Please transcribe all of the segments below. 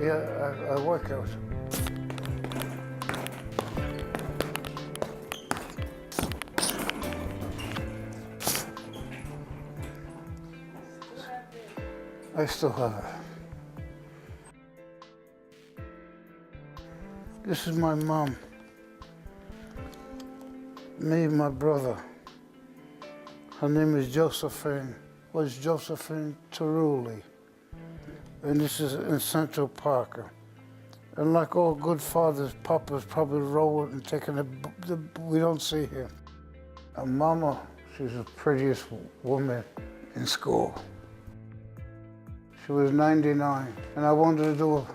Yeah, I work out. I still have it. This is my mom. Me and my brother. Her name is Josephine. Was Josephine Teruli. And this is in Central Park. And like all good fathers, Papa's probably rolling and taking the we don't see here. And Mama, she's the prettiest woman in school. She was 99, and I wanted to do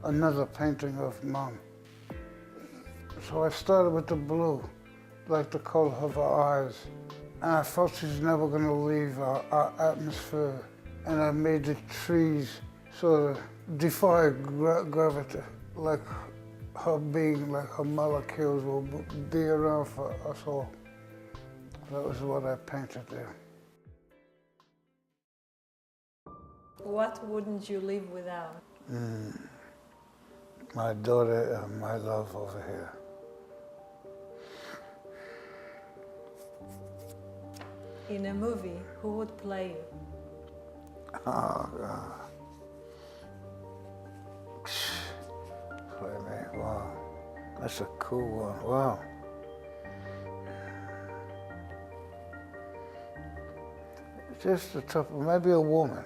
another painting of Mom. So I started with the blue, like the color of her eyes. And I felt she's never gonna leave our atmosphere. And I made the trees sort of defy gravity, like her being, like her molecules will be around for us all. That was what I painted there. What wouldn't you live without? My daughter and my love over here. In a movie, who would play you? Oh, God. Play me, wow. That's a cool one, wow. Just the top, maybe a woman.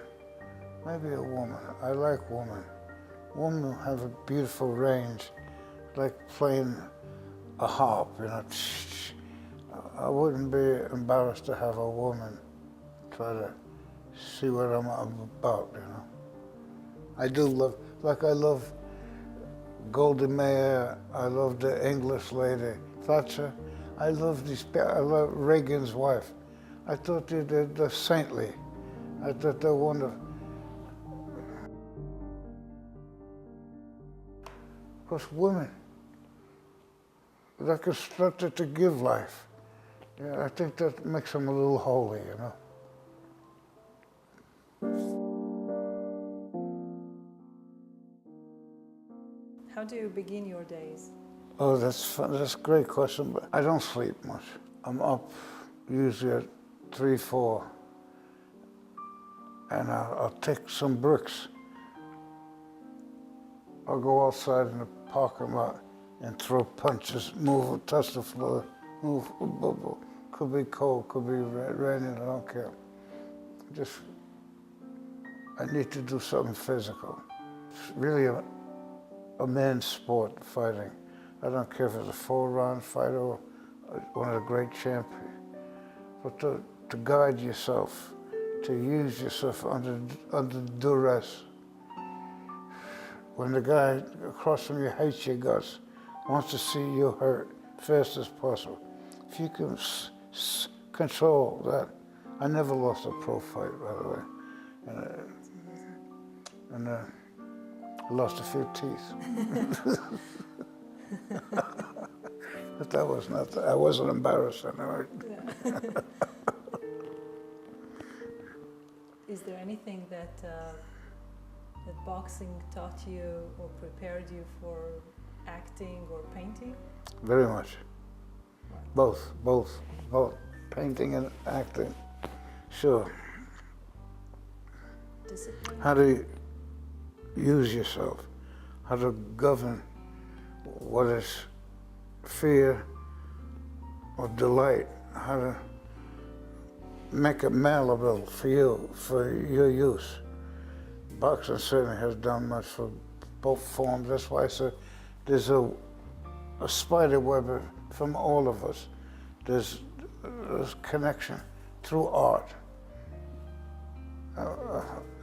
Maybe a woman. I like women. Women have a beautiful range, like playing a harp, you know. I wouldn't be embarrassed to have a woman try to see what I'm about, you know. I do love, like I love Goldie Meir, I love the English lady, Thatcher. I love Reagan's wife. I thought they're saintly. I thought they're wonderful. Because women, they're constructed to give life. Yeah, I think that makes them a little holy, you know. How do you begin your days? Oh, that's fun. That's a great question, but I don't sleep much. I'm up usually at 3, 4, and I'll take some bricks. I'll go outside in the parking lot and throw punches, move, touch the floor, move, could be cold, could be raining, I don't care. Just, I need to do something physical. It's really a man's sport, fighting. I don't care if it's a 4-round fight or one of the great champions. But to guide yourself, to use yourself under duress. When the guy across from you hates your guts, wants to see you hurt fast as possible. If you can control that. I never lost a pro fight, by the way. And I lost a few teeth. But that was not, I wasn't embarrassed. Yeah. Is there anything that boxing taught you or prepared you for acting or painting? Very much. Both. Painting and acting. Sure. Discipline? How to use yourself, how to govern what is fear or delight, how to make it malleable for you, for your use. Boxing certainly has done much for both forms. That's why I said there's a spider web from all of us. There's connection through art.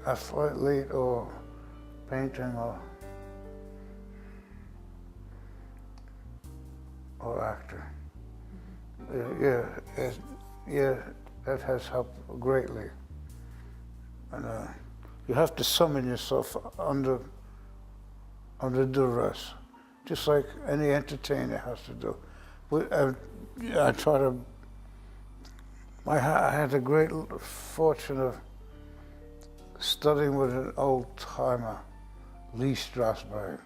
Athlete or painting or actor. Yeah, that has helped greatly. And you have to summon yourself under duress, just like any entertainer has to do. I try to I had the great fortune of studying with an old-timer, Lee Strasberg.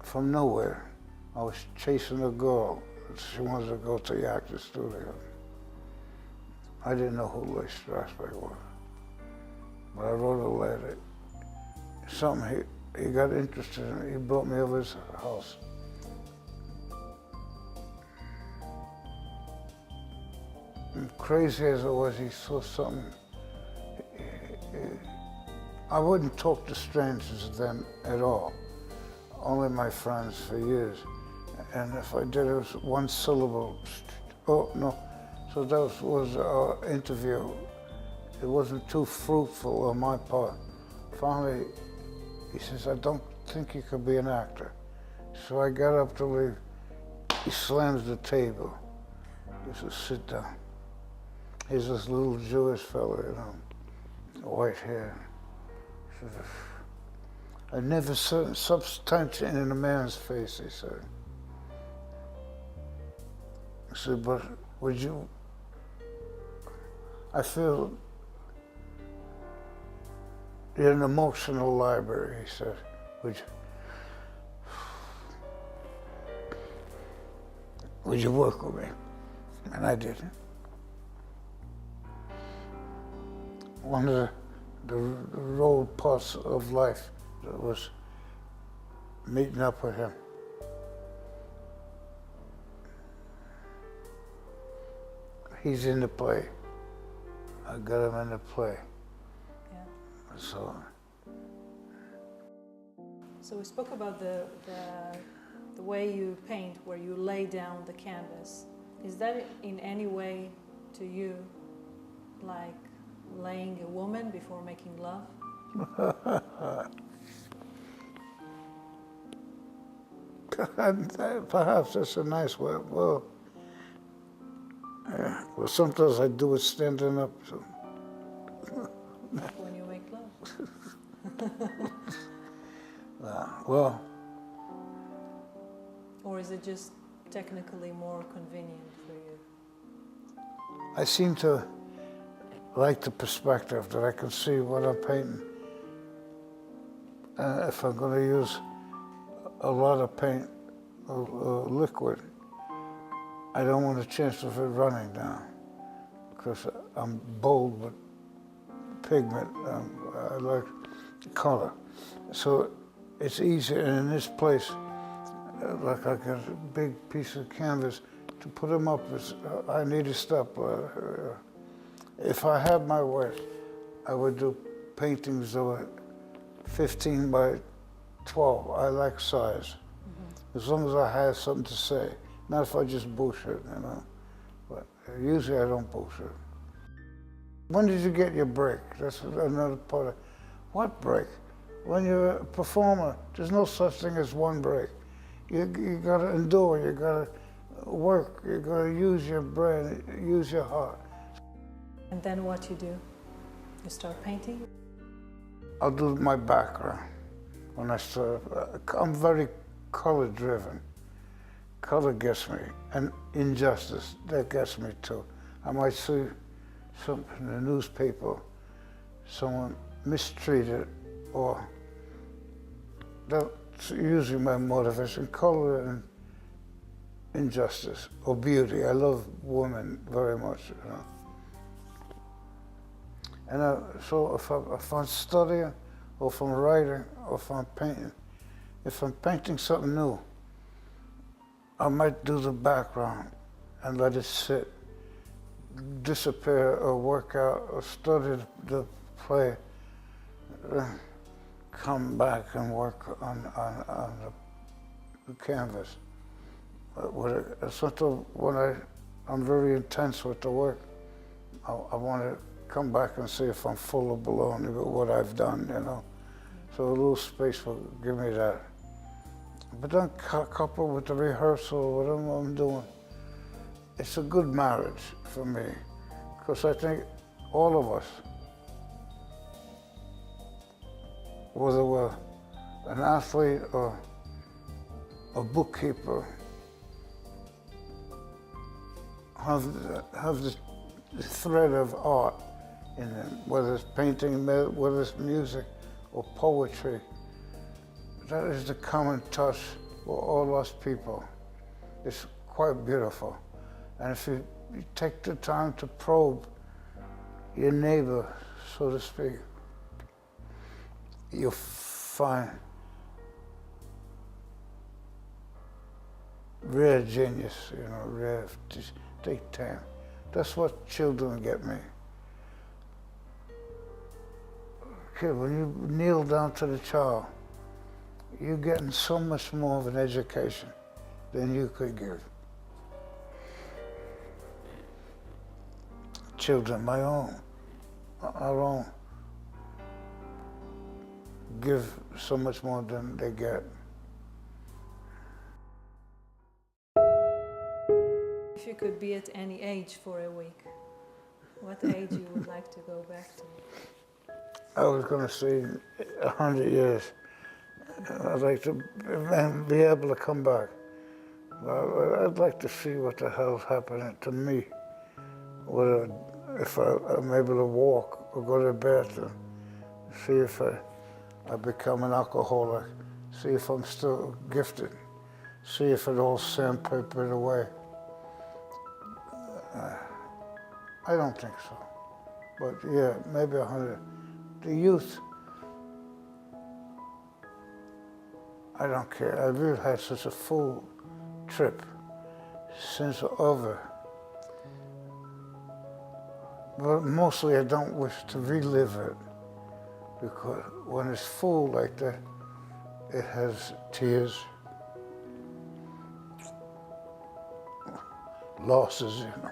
From nowhere, I was chasing a girl. She wanted to go to the actor's studio. I didn't know who Lee Strasberg was, but I wrote a letter. Something he got interested in. He brought me over his house. And crazy as it was, he saw something. I wouldn't talk to strangers then at all. Only my friends for years. And if I did, it was one syllable. Oh, no. So that was our interview. It wasn't too fruitful on my part. Finally, he says, I don't think you could be an actor. So I got up to leave. He slams the table. He says, sit down. He's this little Jewish fellow, you know, white hair. He says, I never saw substance in a man's face, he said. I said, but would you, I feel you're an emotional library, he said. Would you work with me? And I did. One of the role parts of life was meeting up with him. He's in the play. I got him in the play. Yeah. So we spoke about the way you paint, where you lay down the canvas. Is that in any way to you like laying a woman before making love? Perhaps that's a nice way. Well, sometimes I do it standing up. So. When you make love? Well. Or is it just technically more convenient for you? I seem to like the perspective that I can see what I'm painting. If I'm going to use a lot of paint or liquid, I don't want a chance of it running down because I'm bold with pigment. I like color. So it's easier, and in this place, like I got a big piece of canvas, to put them up, I need to stop. If I had my way, I would do paintings that were 15 by 12. I like size. Mm-hmm. As long as I have something to say. Not if I just bullshit, you know. But usually I don't bullshit. When did you get your break? That's another part of, what break? When you're a performer, there's no such thing as one break. You gotta endure, you gotta work, you gotta use your brain, use your heart. And then what you do? You start painting? I'll do my background when I start. I'm very color driven. Color gets me, and injustice, that gets me too. I might see something in the newspaper, someone mistreated, or that's usually my motivation, color and injustice, or beauty. I love women very much, you know. And so if I'm studying, or if I'm writing, or if I'm painting, if I'm painting something new, I might do the background and let it sit, disappear, or work out, or study the play, then come back and work on the canvas. Sometimes when I'm very intense with the work, I want to come back and see if I'm full of baloney with what I've done, you know. So a little space will give me that. But then coupled with the rehearsal, whatever I'm doing, it's a good marriage for me. Because I think all of us, whether we're an athlete or a bookkeeper, have the thread of art in it, whether it's painting, whether it's music or poetry. That is the common touch for all us people. It's quite beautiful. And if you take the time to probe your neighbor, so to speak, you'll find rare genius, you know, rare, just take time. That's what children get me. Kid, when you kneel down to the child, you're getting so much more of an education than you could give. Children, my own, our own, give so much more than they get. If you could be at any age for a week, what age you would like to go back to? I was going to say 100 years. I'd like to be able to come back. I'd like to see what the hell's happening to me. Whether if I'm able to walk or go to the bathroom, see if I become an alcoholic, see if I'm still gifted, see if it all sandpapered away. I don't think so. But yeah, maybe 100. The youth, I don't care. I've really had such a full trip since over. But mostly I don't wish to relive it, because when it's full like that, it has tears, losses, you know.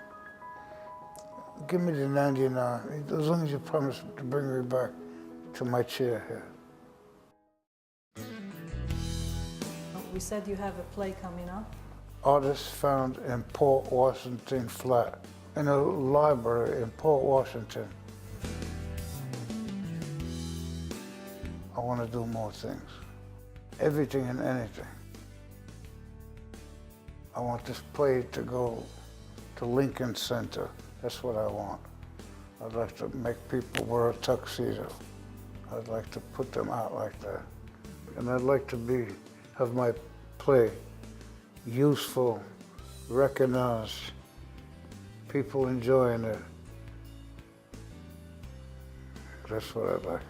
Give me the 99, as long as you promise to bring me back to my chair here. We said you have a play coming up. Artists found in Port Washington flat, in a library in Port Washington. I want to do more things, everything and anything. I want this play to go to Lincoln Center. That's what I want. I'd like to make people wear a tuxedo. I'd like to put them out like that. And I'd like to have my play useful, recognized, people enjoying it. That's what I'd like.